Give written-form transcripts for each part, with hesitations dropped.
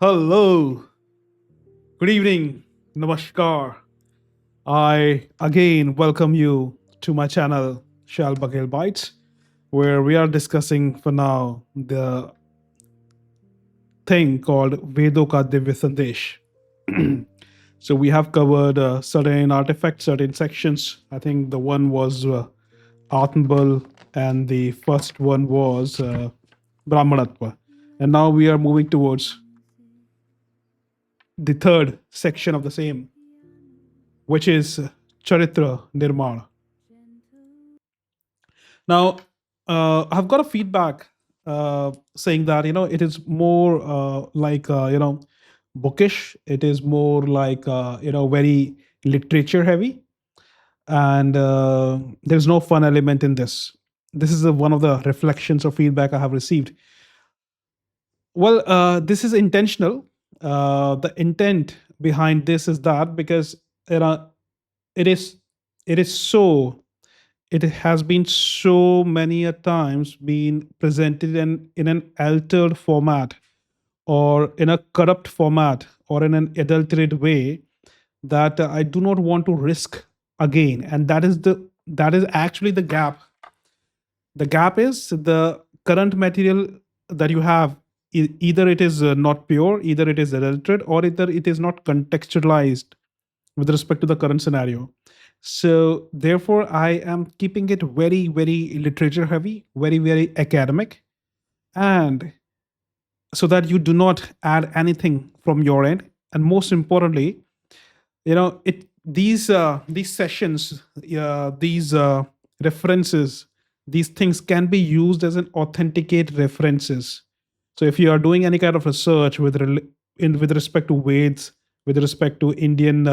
Hello, good evening, namaskar. I again welcome you to my channel, Shal Baghel Bites, where we are discussing for now the thing called Vedoka Divya Sandesh. So we have covered certain artifacts, certain sections. I think the one was Atmabal, and the first one was Brahmanatva. And now we are moving towards the third section of the same, which is Charitra Nirmana. Now, I've got a feedback saying that it is more like bookish. It is more like very literature heavy, and there's no fun element in this. This is one of the reflections or feedback I have received. Well, this is intentional. The intent behind this is that because you know it is it is so it has been so many a times been presented in an altered format or in a corrupt format or in an adulterated way that I do not want to risk again. And that is actually the gap. The gap is the current material that you have. Either it is not pure, either it is adulterated, or either it is not contextualized with respect to the current scenario. So therefore, I am keeping it very, very literature heavy, very, very academic, and so that you do not add anything from your end. And most importantly, these sessions, these references, these things can be used as an authenticate references. So if you are doing any kind of research with respect to Veds, with respect to Indian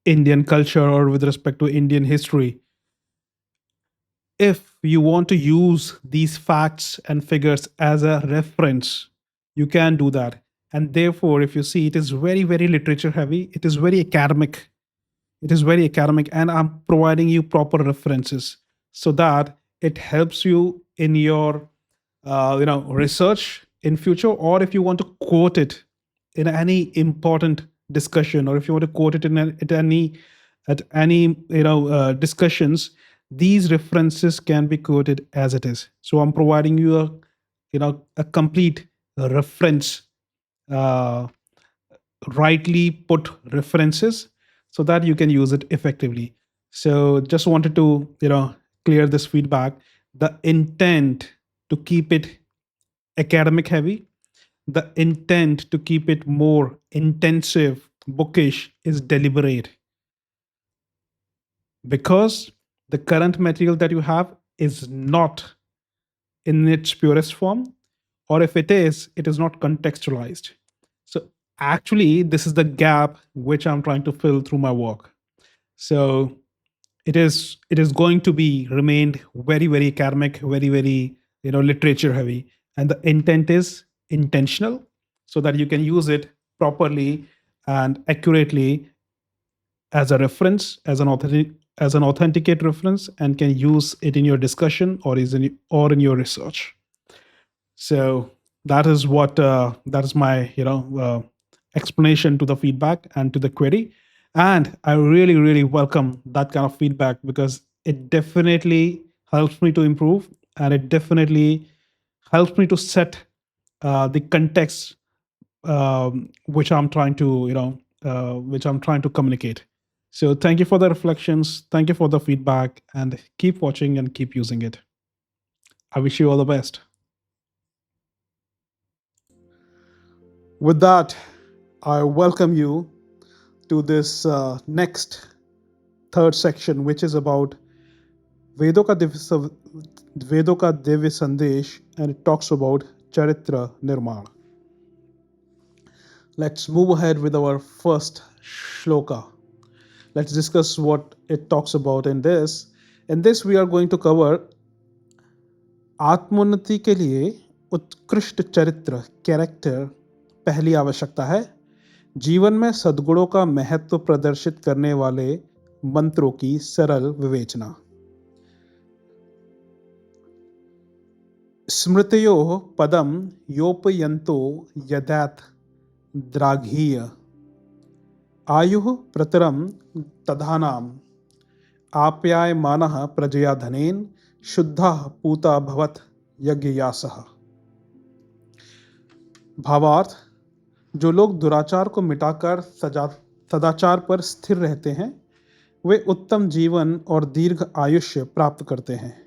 Indian culture, or with respect to Indian history, if you want to use these facts and figures as a reference, you can do that. And therefore, if you see, it is very, very literature heavy, it is very academic. It is very academic, and I'm providing you proper references so that it helps you in your research in future, or if you want to quote it in any important discussion, or if you want to quote it at any discussions, these references can be quoted as it is. So I'm providing you a complete reference, uh, rightly put references, so that you can use it effectively. So just wanted to clear this feedback. The intent to keep it academic heavy, the intent to keep it more intensive, bookish, is deliberate, because the current material that you have is not in its purest form, or if it is not contextualized. So actually, this is the gap which I'm trying to fill through my work. So it is going to be remained very, very academic, very, very literature heavy, and the intent is intentional, so that you can use it properly and accurately as a reference, as an authenticate reference, and can use it in your discussion, or in your research. So that is my explanation to the feedback and to the query. And I really, really welcome that kind of feedback, because it definitely helps me to improve, and it definitely helps me to set the context, which I'm trying to which I'm trying to communicate. So thank you for the reflections, thank you for the feedback, and keep watching and keep using it. I wish you all the best. With that, I welcome you to this next third section, which is about Vedoka Vedoka Divya Sandesh, and it talks about Charitra Nirmana. Let's move ahead with our first shloka. Let's discuss what it talks about in this. In this, we are going to cover आत्मोन्नति के लिए उत्कृष्ट चरित्र, character, पहली आवश्यकता है। जीवन में सद्गुणों का महत्व प्रदर्शित करने वाले मंत्रों की सरल विवेचना। स्मृतयो पदम योपयंतो यदैत द्राघीय आयुः प्रतरम तधानाम आप्यायमानः प्रजया धनेन शुद्धः पूता भवत यज्ञयासः। भावार्थ, जो लोग दुराचार को मिटाकर सदाचार पर स्थिर रहते हैं वे उत्तम जीवन और दीर्घ आयुष्य प्राप्त करते हैं।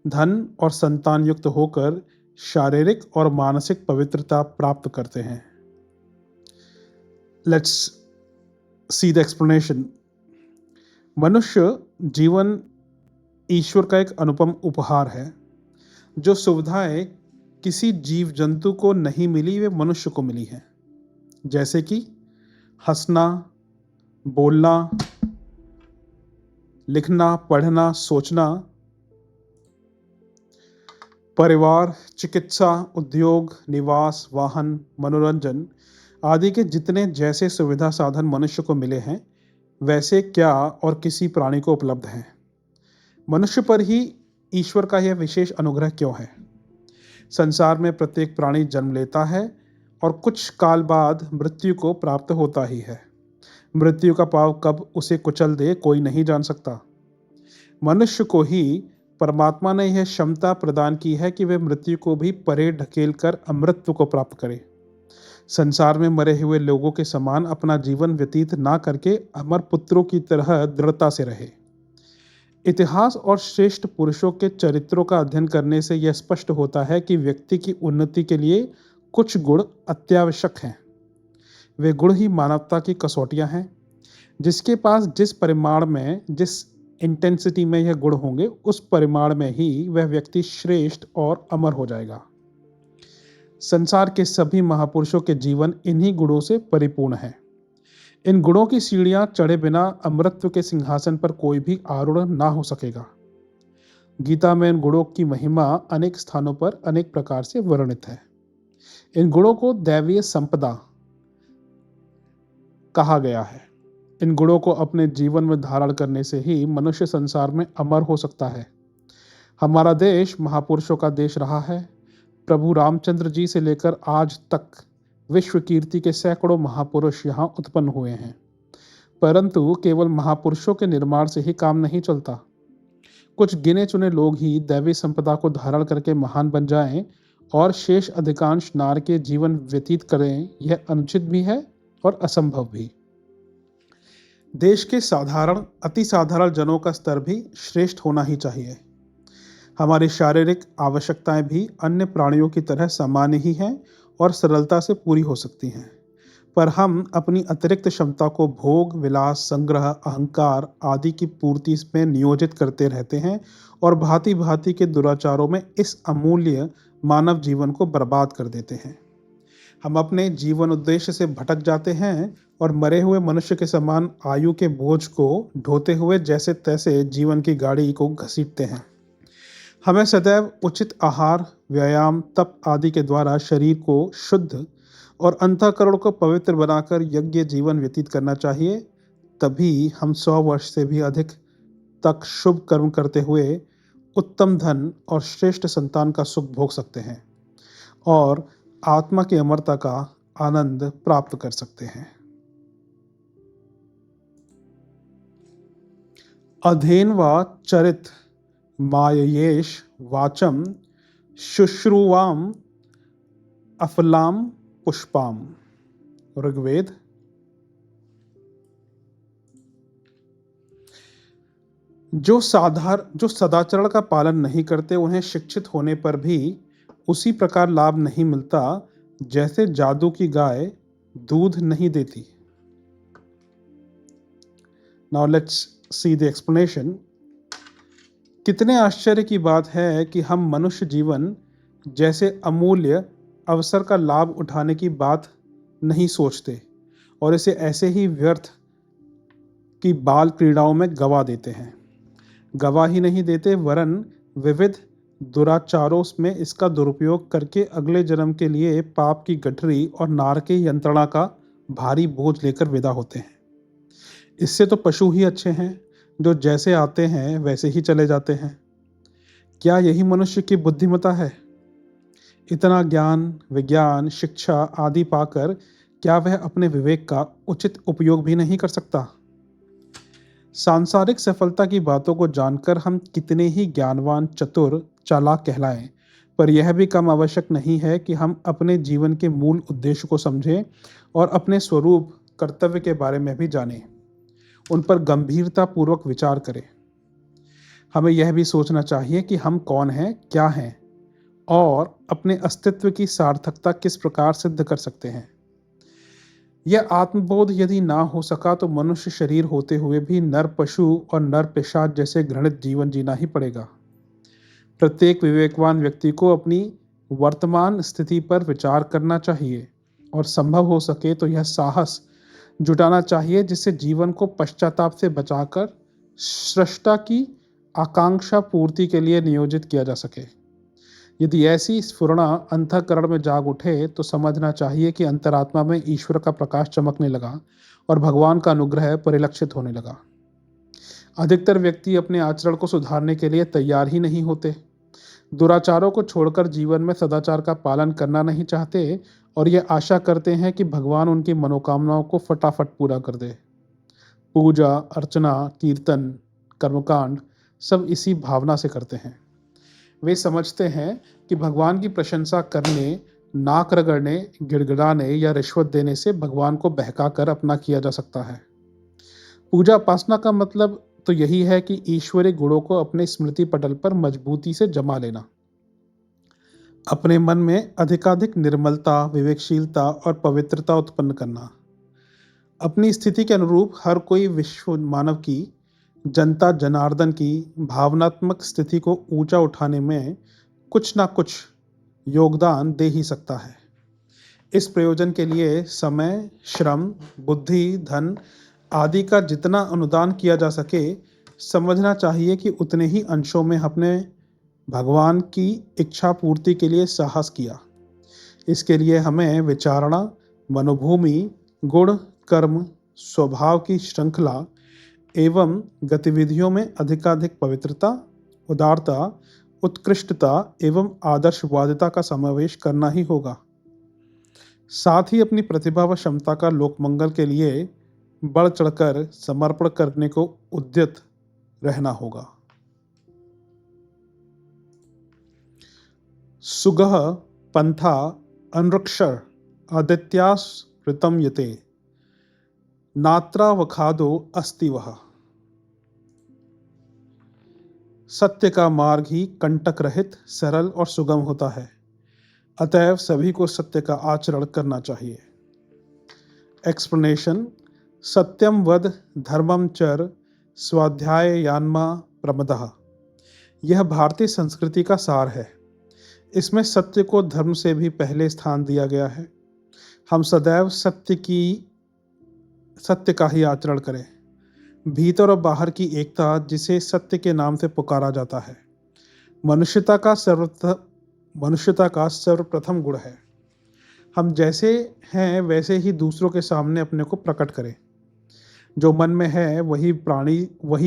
धन और संतान युक्त होकर शारीरिक और मानसिक पवित्रता प्राप्त करते हैं। Let's see the explanation. मनुष्य जीवन ईश्वर का एक अनुपम उपहार है। जो सुविधाएं किसी जीव जंतु को नहीं मिली वे मनुष्य को मिली हैं, जैसे कि हंसना, बोलना, लिखना, पढ़ना, सोचना, परिवार, चिकित्सा, उद्योग, निवास, वाहन, मनोरंजन आदि के जितने जैसे सुविधा साधन मनुष्य को मिले हैं वैसे क्या और किसी प्राणी को उपलब्ध हैं। मनुष्य पर ही ईश्वर का यह विशेष अनुग्रह क्यों है? संसार में प्रत्येक प्राणी जन्म लेता है और कुछ काल बाद मृत्यु को प्राप्त होता ही है। मृत्यु का पाव कब उसे कुचल दे कोई नहीं जान सकता। मनुष्य को ही परमात्मा ने यह क्षमता प्रदान की है कि वे मृत्यु को भी परे ढकेल कर अमृतत्व को प्राप्त करे। संसार में मरे हुए लोगों के समान अपना जीवन व्यतीत ना करके अमर पुत्रों की तरह दृढ़ता से रहे। इतिहास और श्रेष्ठ पुरुषों के चरित्रों का अध्ययन करने से यह स्पष्ट होता है कि व्यक्ति की उन्नति के लिए कुछ गुण अत्यावश्यक हैं। वे गुण ही मानवता की कसौटियां हैं। जिसके पास जिस परिमाण में, जिस इंटेंसिटी में यह गुण होंगे उस परिमाण में ही वह व्यक्ति श्रेष्ठ और अमर हो जाएगा। संसार के सभी महापुरुषों के जीवन इन्हीं गुणों से परिपूर्ण है। इन गुणों की सीढ़ियां चढ़े बिना अमृतत्व के सिंहासन पर कोई भी आरूढ़ ना हो सकेगा। गीता में इन गुणों की महिमा अनेक स्थानों पर अनेक प्रकार से वर्णित है। इन गुणों को दैवीय संपदा कहा गया है। इन गुणों को अपने जीवन में धारण करने से ही मनुष्य संसार में अमर हो सकता है। हमारा देश महापुरुषों का देश रहा है। प्रभु रामचंद्र जी से लेकर आज तक विश्व कीर्ति के सैकड़ों महापुरुष यहाँ उत्पन्न हुए हैं। परंतु केवल महापुरुषों के निर्माण से ही काम नहीं चलता। कुछ गिने चुने लोग ही दैवी संपदा को धारण करके महान बन जाएं और शेष अधिकांश नार के जीवन व्यतीत करें, यह अनुचित भी है और असंभव भी। देश के साधारण अति साधारण जनों का स्तर भी श्रेष्ठ होना ही चाहिए। हमारी शारीरिक आवश्यकताएं भी अन्य प्राणियों की तरह सामान्य ही हैं और सरलता से पूरी हो सकती हैं, पर हम अपनी अतिरिक्त क्षमता को भोग, विलास, संग्रह, अहंकार आदि की पूर्ति में नियोजित करते रहते हैं और भांति भांति के दुराचारों में इस अमूल्य मानव जीवन को बर्बाद कर देते हैं। हम अपने जीवन उद्देश्य से भटक जाते हैं और मरे हुए मनुष्य के समान आयु के बोझ को ढोते हुए जैसे तैसे जीवन की गाड़ी को घसीटते हैं। हमें सदैव उचित आहार, व्यायाम, तप आदि के द्वारा शरीर को शुद्ध और अंतःकरण को पवित्र बनाकर यज्ञ जीवन व्यतीत करना चाहिए। तभी हम 100 वर्ष से भी अधिक तक शुभ कर्म करते हुए उत्तम धन और श्रेष्ठ संतान का सुख भोग सकते हैं और आत्मा की अमरता का आनंद प्राप्त कर सकते हैं। अधेन व चरित माययेश वाचम शुश्रुवाम अफलाम पुष्पाम। ऋग्वेद। जो सदाचरण का पालन नहीं करते उन्हें शिक्षित होने पर भी उसी प्रकार लाभ नहीं मिलता जैसे जादू की गाय दूध नहीं देती। Now let's see the explanation. कितने आश्चर्य की बात है कि हम मनुष्य जीवन जैसे अमूल्य अवसर का लाभ उठाने की बात नहीं सोचते और इसे ऐसे ही व्यर्थ की बाल क्रीड़ाओं में गवा देते हैं। गवा ही नहीं देते वरन विविध दुराचारों में इसका दुरुपयोग करके अगले जन्म के लिए पाप की गठरी और नार के यंत्रणा का भारी बोझ लेकर विदा होते हैं। इससे तो पशु ही अच्छे हैं जो जैसे आते हैं वैसे ही चले जाते हैं। क्या यही मनुष्य की बुद्धिमत्ता है? इतना ज्ञान, विज्ञान, शिक्षा आदि पाकर क्या वह अपने विवेक का उचित उपयोग भी नहीं कर सकता? सांसारिक सफलता की बातों को जानकर हम कितने ही ज्ञानवान, चतुर, चालाक कहलाएं, पर यह भी कम आवश्यक नहीं है कि हम अपने जीवन के मूल उद्देश्य को समझें और अपने स्वरूप, कर्तव्य के बारे में भी जानें। उन पर गंभीरता पूर्वक विचार करें। हमें यह भी सोचना चाहिए कि हम कौन हैं, क्या हैं और अपने अस्तित्व की सार्थकता किस प्रकार सिद्ध कर सकते हैं। यह आत्मबोध यदि ना हो सका तो मनुष्य शरीर होते हुए भी नर पशु और नर पिशाच जैसे घृणित जीवन जीना ही पड़ेगा। प्रत्येक विवेकवान व्यक्ति को अपनी वर्तमान स्थिति पर विचार करना चाहिए और संभव हो सके तो यह साहस जुटाना चाहिए जिससे जीवन को पश्चाताप से बचाकर सृष्टा की आकांक्षा पूर्ति के लिए नियोजित किया जा सके। यदि ऐसी स्फुरणा अंतःकरण में जाग उठे तो समझना चाहिए कि अंतरात्मा में ईश्वर का प्रकाश चमकने लगा और भगवान का अनुग्रह परिलक्षित होने लगा। अधिकतर व्यक्ति अपने आचरण को सुधारने के लिए तैयार ही नहीं होते। दुराचारों को छोड़कर जीवन में सदाचार का पालन करना नहीं चाहते और ये आशा करते हैं कि भगवान उनकी मनोकामनाओं को फटाफट पूरा कर दे। पूजा, अर्चना, कीर्तन, कर्मकांड सब इसी भावना से करते हैं। वे समझते हैं कि भगवान की प्रशंसा करने, नाक रगड़ने, गिड़गिड़ाने या रिश्वत देने से भगवान को बहकाकर अपना किया जा सकता है। पूजा उपासना का मतलब तो यही है कि ईश्वरीय गुणों को अपने स्मृति पटल पर मजबूती से जमा लेना, अपने मन में अधिकाधिक निर्मलता, विवेकशीलता और पवित्रता उत्पन्न करना। अपनी स्थिति के अनुरूप हर कोई विश्व मानव की, जनता जनार्दन की भावनात्मक स्थिति को ऊंचा उठाने में कुछ ना कुछ योगदान दे ही सकता है। इस प्रयोजन के लिए समय, श्रम, बुद्धि, धन आदि का जितना अनुदान किया जा सके, समझना चाहिए कि उतने ही अंशों में अपने भगवान की इच्छा पूर्ति के लिए साहस किया। इसके लिए हमें विचारणा, मनोभूमि, गुण, कर्म, स्वभाव की श्रृंखला एवं गतिविधियों में अधिकाधिक पवित्रता, उदारता, उत्कृष्टता एवं आदर्शवादिता का समावेश करना ही होगा। साथ ही अपनी प्रतिभा व क्षमता का लोकमंगल के लिए बढ़ चढ़कर समर्पण करने को उद्यत रहना होगा। सुगह पंथा अनृक्षर आदित्यास ऋतम यते नात्रावखादो अस्ति वह। सत्य का मार्ग ही कंटक रहित, सरल और सुगम होता है। अतएव सभी को सत्य का आचरण करना चाहिए। एक्सप्लेनेशन: सत्यम वद धर्मम चर स्वाध्याय यान्मा प्रमदः। यह भारतीय संस्कृति का सार है। इसमें सत्य को धर्म से भी पहले स्थान दिया गया है। हम सदैव सत्य का ही आचरण करें। भीतर और बाहर की एकता, जिसे सत्य के नाम से पुकारा जाता है, मनुष्यता का सर्वप्रथम गुण है। हम जैसे हैं वैसे ही दूसरों के सामने अपने को प्रकट करें। जो मन में है वही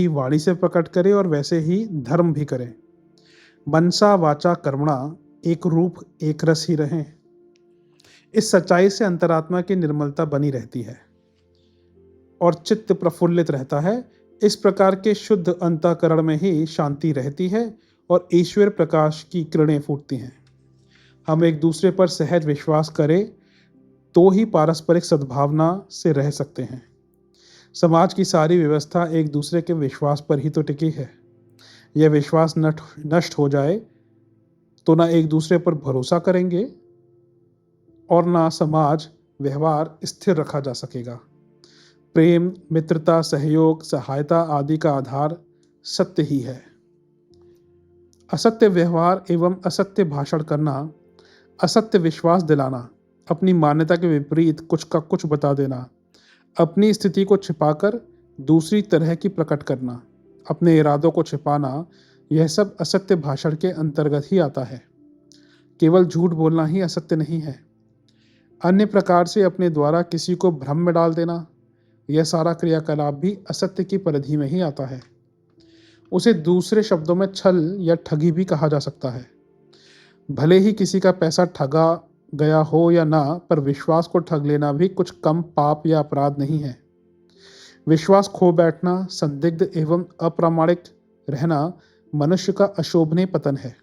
वाणी से प्रकट करे और वैसे ही धर्म भी करें। मनसा वाचा कर्मणा एक रूप एक रस ही रहें। इस सच्चाई से अंतरात्मा की निर्मलता बनी रहती है और चित्त प्रफुल्लित रहता है। इस प्रकार के शुद्ध अंतःकरण में ही शांति रहती है और ईश्वर प्रकाश की किरणें फूटती हैं। हम एक दूसरे पर सहज विश्वास करें तो ही पारस्परिक सद्भावना से रह सकते हैं। समाज की सारी व्यवस्था एक दूसरे के विश्वास पर ही तो टिकी है। यह विश्वास नष्ट हो जाए तो ना एक दूसरे पर भरोसा करेंगे और ना समाज व्यवहार स्थिर रखा जा सकेगा। प्रेम, मित्रता, सहयोग, सहायता आदि का आधार सत्य ही है। असत्य व्यवहार एवं असत्य भाषण करना, असत्य विश्वास दिलाना, अपनी मान्यता के विपरीत कुछ का कुछ बता देना, अपनी स्थिति को छिपाकर दूसरी तरह की प्रकट करना, अपने इरादों को छिपाना, यह सब असत्य भाषण के अंतर्गत ही आता है। केवल झूठ बोलना ही असत्य नहीं है। अन्य प्रकार से अपने द्वारा किसी को भ्रम में डाल देना, यह सारा क्रियाकलाप भी असत्य की परिधि में ही आता है। उसे दूसरे शब्दों में छल या ठगी भी कहा जा सकता है। भले ही किसी का पैसा ठगा गया हो या ना, पर विश्वास को ठग लेना भी कुछ कम पाप या अपराध नहीं है। विश्वास खो बैठना, संदिग्ध एवं अप्रामाणिक रहना मनुष्य का अशोभनीय पतन है।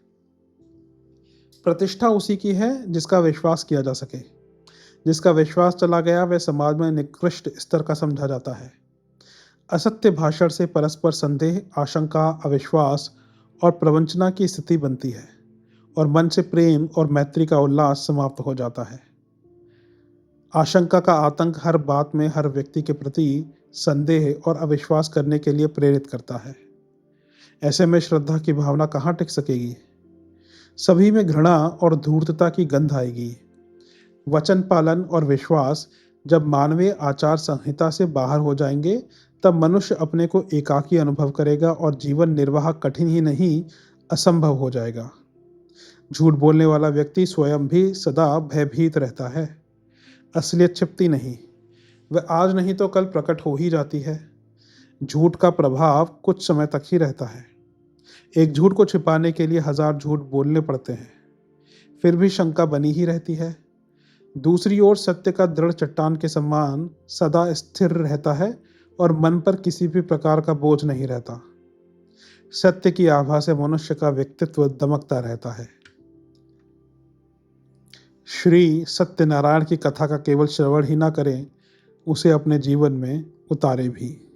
प्रतिष्ठा उसी की है जिसका विश्वास किया जा सके। जिसका विश्वास चला गया वह समाज में निकृष्ट स्तर का समझा जाता है। असत्य भाषण से परस्पर संदेह, आशंका, अविश्वास और प्रवंचना की स्थिति बनती है और मन से प्रेम और मैत्री का उल्लास समाप्त हो जाता है। आशंका का आतंक हर बात में हर व्यक्ति के प्रति संदेह और अविश्वास करने के लिए प्रेरित करता है। ऐसे में श्रद्धा की भावना कहाँ टिक सकेगी। सभी में घृणा और धूर्तता की गंध आएगी। वचन पालन और विश्वास जब मानवीय आचार संहिता से बाहर हो जाएंगे, तब मनुष्य अपने को एकाकी अनुभव करेगा और जीवन निर्वाह कठिन ही नहीं, असंभव हो जाएगा। झूठ बोलने वाला व्यक्ति स्वयं भी सदा भयभीत रहता है। असलियत छिपती नहीं, वह आज नहीं तो कल प्रकट हो ही जाती है। झूठ का प्रभाव कुछ समय तक ही रहता है। एक झूठ को छिपाने के लिए 1000 झूठ बोलने पड़ते हैं, फिर भी शंका बनी ही रहती है। दूसरी ओर सत्य का दृढ़ चट्टान के समान सदा स्थिर रहता है और मन पर किसी भी प्रकार का बोझ नहीं रहता। सत्य की आभा से मनुष्य का व्यक्तित्व दमकता रहता है। श्री सत्यनारायण की कथा का केवल श्रवण ही ना करें, उसे अपने जीवन में उतारे भी।